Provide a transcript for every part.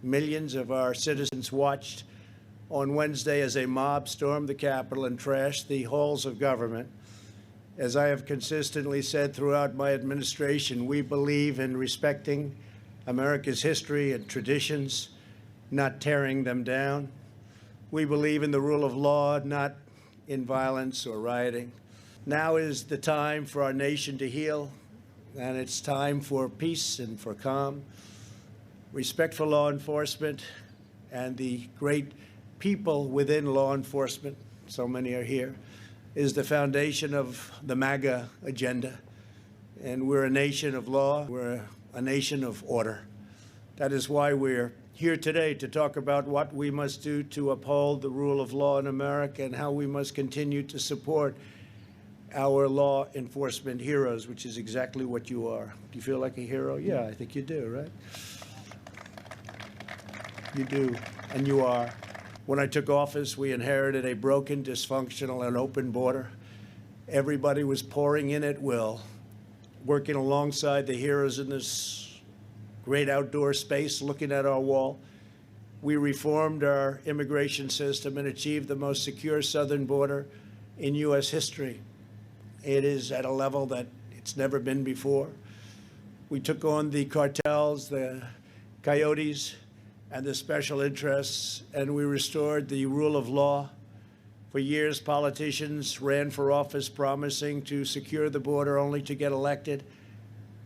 Millions of our citizens watched on Wednesday as a mob stormed the Capitol and trashed the halls of government. As I have consistently said throughout my administration, we believe in respecting America's history and traditions, not tearing them down. We believe in the rule of law, not in violence or rioting. Now is the time for our nation to heal, and it's time for peace and for calm. Respect for law enforcement and the great people within law enforcement, so many are here, is the foundation of the MAGA agenda. And we're a nation of law. We're a nation of order. That is why we're here today to talk about what we must do to uphold the rule of law in America and how we must continue to support our law enforcement heroes, which is exactly what you are. Do you feel like a hero? Yeah, I think you do, right? You do, and you are. When I took office, we inherited a broken, dysfunctional, and open border. Everybody was pouring in at will, working alongside the heroes in this great outdoor space, looking at our wall. We reformed our immigration system and achieved the most secure southern border in U.S. history. It is at a level that it's never been before. We took on the cartels, the coyotes, and the special interests, and we restored the rule of law. For years, politicians ran for office promising to secure the border only to get elected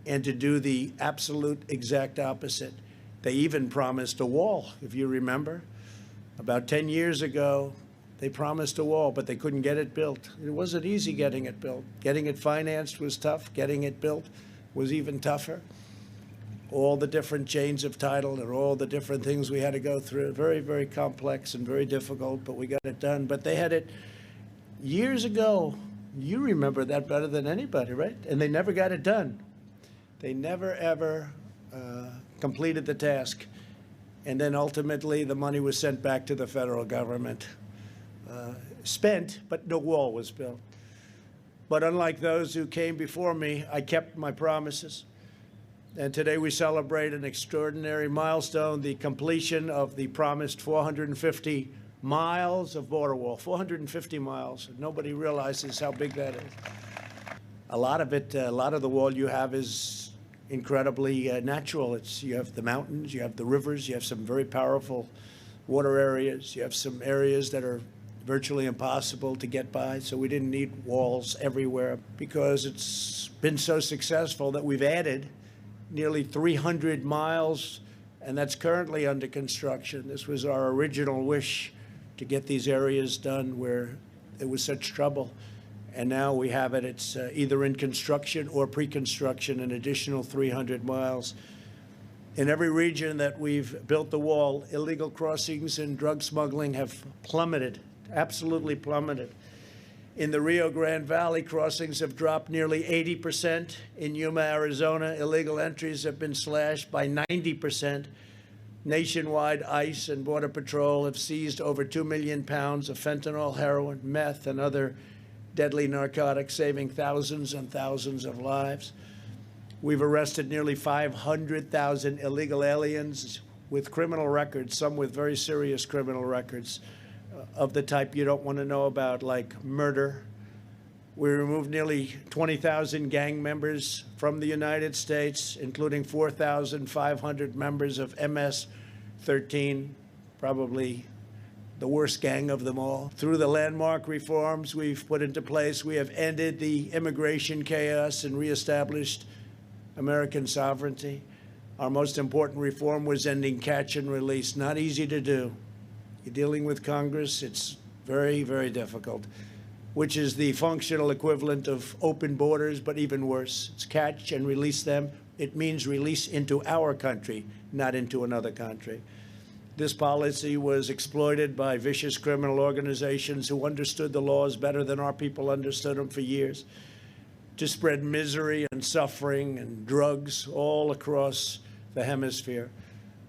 and to do the absolute exact opposite. They even promised a wall, if you remember. About 10 years ago, they promised a wall, but they couldn't get it built. It wasn't easy getting it built. Getting it financed was tough. Getting it built was even tougher. All the different chains of title and all the different things we had to go through. Very, very complex and very difficult, but we got it done. But they had it years ago. You remember that better than anybody, right? And they never got it done. They never, ever completed the task. And then ultimately, the money was sent back to the federal government. Spent, but no wall was built. But unlike those who came before me, I kept my promises. And today we celebrate an extraordinary milestone, the completion of the promised 450 miles of border wall, 450 miles. Nobody realizes how big that is. A lot of it, a lot of the wall you have is incredibly natural. You have the mountains, you have the rivers, you have some very powerful water areas, you have some areas that are virtually impossible to get by. So we didn't need walls everywhere because it's been so successful that we've added nearly 300 miles, and that's currently under construction. This was our original wish, to get these areas done where there was such trouble. And now we have it. It's either in construction or pre-construction, an additional 300 miles. In every region that we've built the wall, illegal crossings and drug smuggling have plummeted, absolutely plummeted. In the Rio Grande Valley, crossings have dropped nearly 80%. In Yuma, Arizona, illegal entries have been slashed by 90%. Nationwide, ICE and Border Patrol have seized over 2 million pounds of fentanyl, heroin, meth, and other deadly narcotics, saving thousands and thousands of lives. We've arrested nearly 500,000 illegal aliens with criminal records, some with very serious criminal records, of the type you don't want to know about, like murder. We removed nearly 20,000 gang members from the United States, including 4,500 members of MS-13, probably the worst gang of them all. Through the landmark reforms we've put into place, we have ended the immigration chaos and reestablished American sovereignty. Our most important reform was ending catch and release. Not easy to do. You're dealing with Congress, it's very, very difficult, which is the functional equivalent of open borders, but even worse. It's catch and release them. It means release into our country, not into another country. This policy was exploited by vicious criminal organizations who understood the laws better than our people understood them for years, to spread misery and suffering and drugs all across the hemisphere.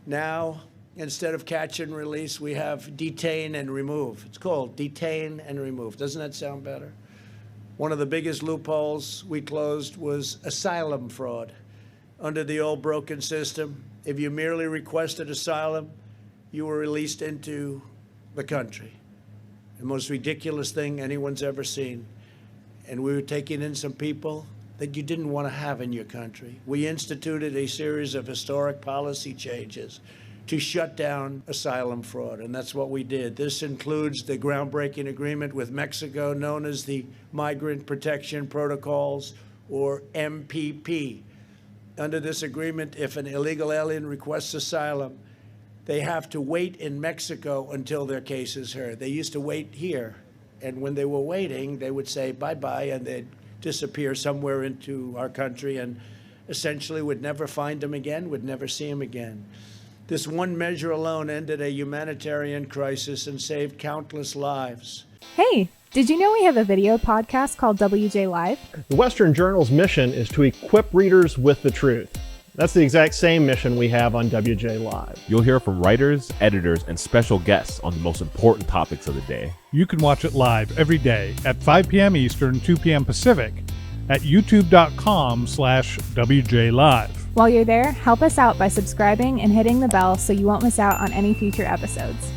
Now, instead of catch and release, we have detain and remove. It's called detain and remove. Doesn't that sound better? One of the biggest loopholes we closed was asylum fraud. Under the old broken system, If you merely requested asylum, you were released into the country. The most ridiculous thing anyone's ever seen. And we were taking in some people that you didn't want to have in your country. We instituted a series of historic policy changes to shut down asylum fraud, and that's what we did. This includes the groundbreaking agreement with Mexico known as the Migrant Protection Protocols, or MPP. Under this agreement, if an illegal alien requests asylum, they have to wait in Mexico until their case is heard. They used to wait here, and when they were waiting, they would say bye-bye, and they'd disappear somewhere into our country and essentially would never find them again, would never see them again. This one measure alone ended a humanitarian crisis and saved countless lives. Hey, did you know we have a video podcast called WJ Live? The Western Journal's mission is to equip readers with the truth. That's the exact same mission we have on WJ Live. You'll hear from writers, editors, and special guests on the most important topics of the day. You can watch it live every day at 5 p.m. Eastern, 2 p.m. Pacific at youtube.com/WJ Live. While you're there, help us out by subscribing and hitting the bell so you won't miss out on any future episodes.